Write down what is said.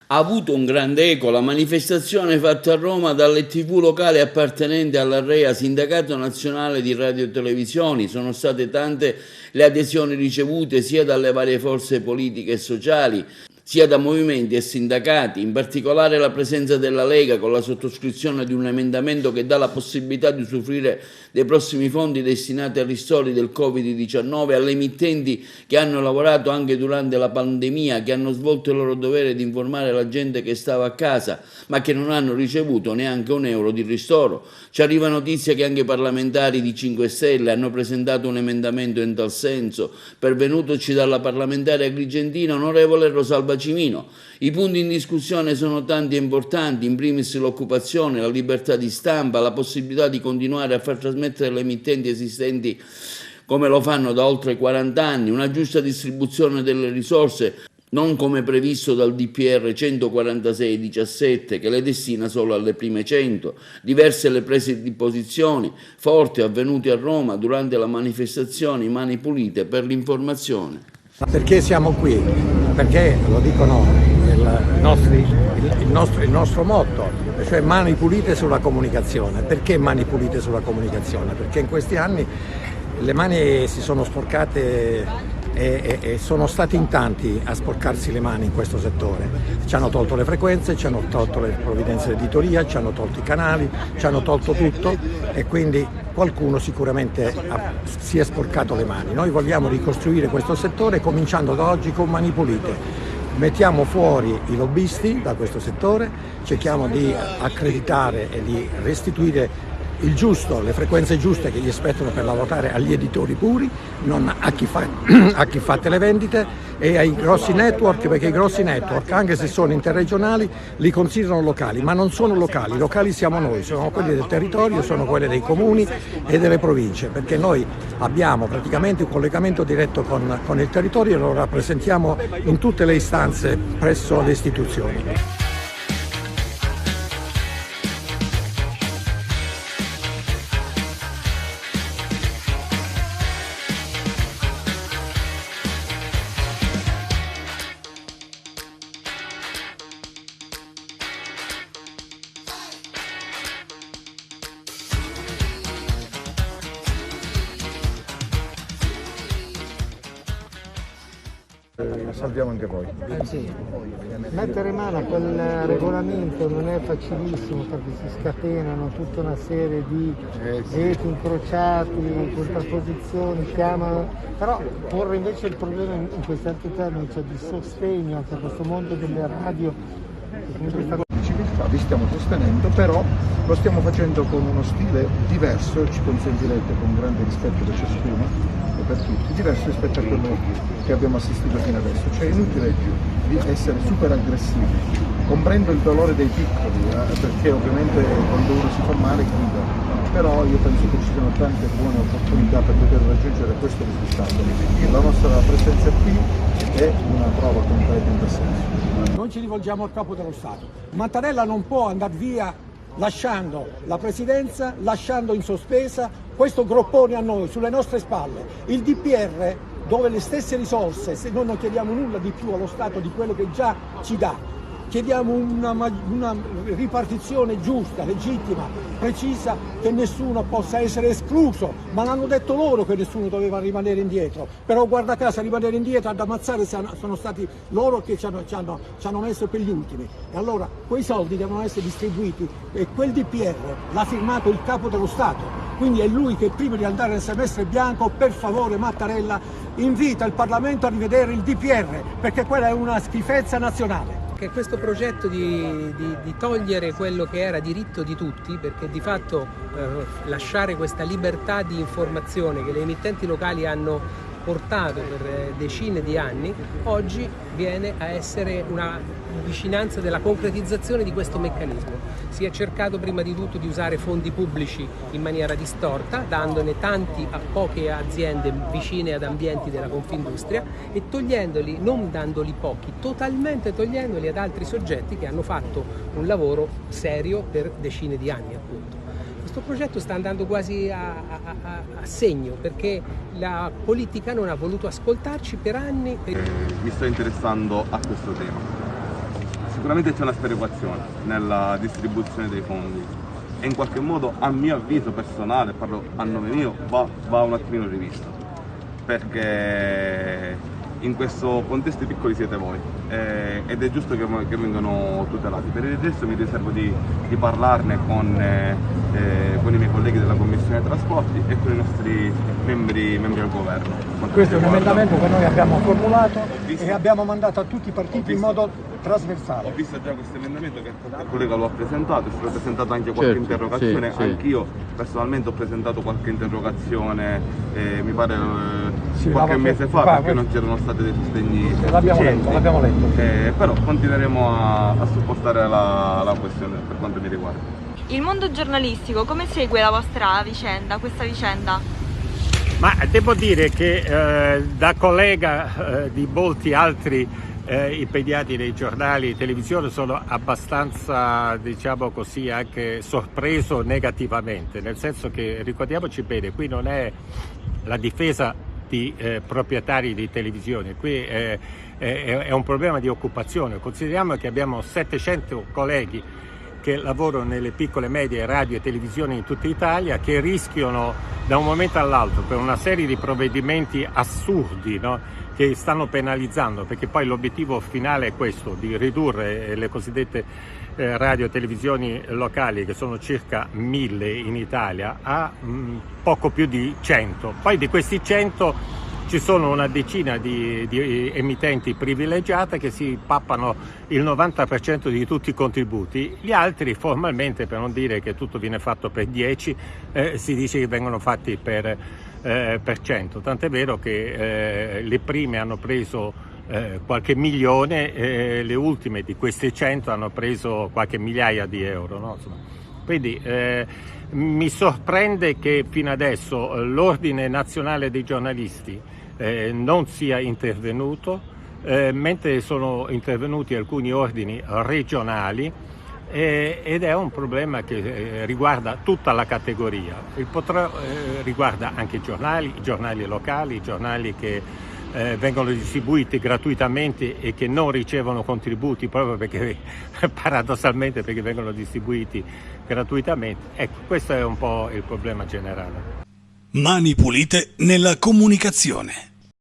Ha avuto un grande eco la manifestazione fatta a Roma dalle TV locali appartenenti all'AREA, Sindacato Nazionale di Radio e Televisioni. Sono state tante le adesioni ricevute sia dalle varie forze politiche e sociali, sia da movimenti e sindacati, in particolare la presenza della Lega con la sottoscrizione di un emendamento che dà la possibilità di usufruire dei prossimi fondi destinati ai ristori del Covid-19 alle emittenti che hanno lavorato anche durante la pandemia, che hanno svolto il loro dovere di informare la gente che stava a casa, ma che non hanno ricevuto neanche un euro di ristoro. Ci arriva notizia che anche parlamentari di 5 Stelle hanno presentato un emendamento in tal senso, pervenutoci dalla parlamentare agrigentina onorevole Rosalba Cimino. I punti in discussione sono tanti e importanti, in primis l'occupazione, la libertà di stampa, la possibilità di continuare a far trasmettere le emittenti esistenti come lo fanno da oltre 40 anni, una giusta distribuzione delle risorse, non come previsto dal DPR 146/17 che le destina solo alle prime 100, diverse le prese di posizione forti avvenute a Roma durante la manifestazione Mani Pulite per l'informazione. Perché siamo qui? Perché lo dicono il nostro motto, cioè mani pulite sulla comunicazione. Perché mani pulite sulla comunicazione? Perché in questi anni le mani si sono sporcate e sono stati in tanti a sporcarsi le mani in questo settore. Ci hanno tolto le frequenze, ci hanno tolto le provvidenze di editoria, ci hanno tolto i canali, ci hanno tolto tutto e quindi qualcuno sicuramente si è sporcato le mani. Noi vogliamo ricostruire questo settore cominciando da oggi con mani pulite. Mettiamo fuori i lobbisti da questo settore, cerchiamo di accreditare e di restituire il giusto, le frequenze giuste che gli spettano per lavorare agli editori puri, non a chi fa televendite e ai grossi network, perché i grossi network, anche se sono interregionali, li considerano locali, ma non sono locali. Locali siamo noi, sono quelli del territorio, sono quelli dei comuni e delle province, perché noi abbiamo praticamente un collegamento diretto con il territorio e lo rappresentiamo in tutte le istanze presso le istituzioni. Salviamo anche voi. Sì. Mettere mano a quel regolamento non è facilissimo perché si scatenano tutta una serie di veti incrociati, contrapposizioni, chiamano, però porre invece il problema in questi altri termini, cioè di sostegno anche a questo mondo delle radio. Civiltà vi stiamo sostenendo, però lo stiamo facendo con uno stile diverso, ci consentirete con grande rispetto per ciascuno e per tutti, diverso rispetto a quello che abbiamo assistito fino adesso. Cioè è inutile di essere super aggressivi. Comprendo il dolore dei piccoli, perché ovviamente quando uno si fa male grida, però io penso che ci siano tante buone opportunità per poter raggiungere questo risultato. La nostra presenza qui è una prova concreta in questo senso. Noi ci rivolgiamo al Capo dello Stato. Mattarella non può andare via lasciando la presidenza, lasciando in sospesa questo groppone a noi, sulle nostre spalle. Il DPR, dove le stesse risorse, se noi non chiediamo nulla di più allo Stato di quello che già ci dà, chiediamo una ripartizione giusta, legittima, precisa, che nessuno possa essere escluso, ma l'hanno detto loro che nessuno doveva rimanere indietro, però guarda caso a rimanere indietro, ad ammazzare sono stati loro che ci hanno messo per gli ultimi. E allora quei soldi devono essere distribuiti e quel DPR l'ha firmato il Capo dello Stato, quindi è lui che prima di andare nel semestre bianco, per favore Mattarella, invita il Parlamento a rivedere il DPR, perché quella è una schifezza nazionale. Che questo progetto di togliere quello che era diritto di tutti, perché di fatto lasciare questa libertà di informazione che le emittenti locali hanno portato per decine di anni, oggi viene a essere una vicinanza della concretizzazione di questo meccanismo. Si è cercato prima di tutto di usare fondi pubblici in maniera distorta, dandone tanti a poche aziende vicine ad ambienti della Confindustria e togliendoli, non dandoli pochi, totalmente togliendoli ad altri soggetti che hanno fatto un lavoro serio per decine di anni, appunto. Questo progetto sta andando quasi a segno, perché la politica non ha voluto ascoltarci per anni. Mi sto interessando a questo tema. sicuramente c'è una sperequazione nella distribuzione dei fondi e in qualche modo, a mio avviso personale, parlo a nome mio, va un attimino rivista, perché in questo contesto i piccoli siete voi ed è giusto che vengano tutelati. Per il resto mi riservo di parlarne con i miei colleghi della Commissione Trasporti e con i nostri membri al governo. Questo è un emendamento che noi abbiamo formulato e abbiamo mandato a tutti i partiti in modo trasversale. Ho visto già questo emendamento che il collega lo ha presentato, è stato presentato anche qualche interrogazione, sì. Anch'io personalmente ho presentato qualche interrogazione, mi pare qualche mese fa, perché non c'erano stati dei sostegni. L'abbiamo letto. Però continueremo a supportare la questione per quanto mi riguarda. Il mondo giornalistico come segue la vostra vicenda, questa vicenda? Ma devo dire che da collega di molti altri impegati nei giornali e televisione sono abbastanza, diciamo così, anche sorpreso negativamente, nel senso che, ricordiamoci bene, qui non è la difesa di proprietari di televisione, qui è un problema di occupazione. Consideriamo che abbiamo 700 colleghi che lavorano nelle piccole, medie radio e televisioni in tutta Italia, che rischiano da un momento all'altro, per una serie di provvedimenti assurdi, no? Che stanno penalizzando, perché poi l'obiettivo finale è questo, di ridurre le cosiddette radio e televisioni locali, che sono circa 1000 in Italia, a poco più di 100. Poi di questi 100 ci sono una decina di emittenti privilegiate che si pappano il 90% di tutti i contributi. Gli altri, formalmente, per non dire che tutto viene fatto per 10, si dice che vengono fatti per 100. Tant'è vero che le prime hanno preso qualche milione, le ultime di queste 100 hanno preso qualche migliaia di euro, no? Quindi mi sorprende che fino adesso l'Ordine Nazionale dei Giornalisti non sia intervenuto, mentre sono intervenuti alcuni ordini regionali, ed è un problema che riguarda tutta la categoria. Riguarda anche i giornali locali, i giornali che vengono distribuiti gratuitamente e che non ricevono contributi proprio perché paradossalmente perché vengono distribuiti gratuitamente. Ecco, questo è un po' il problema generale. Mani pulite nella comunicazione.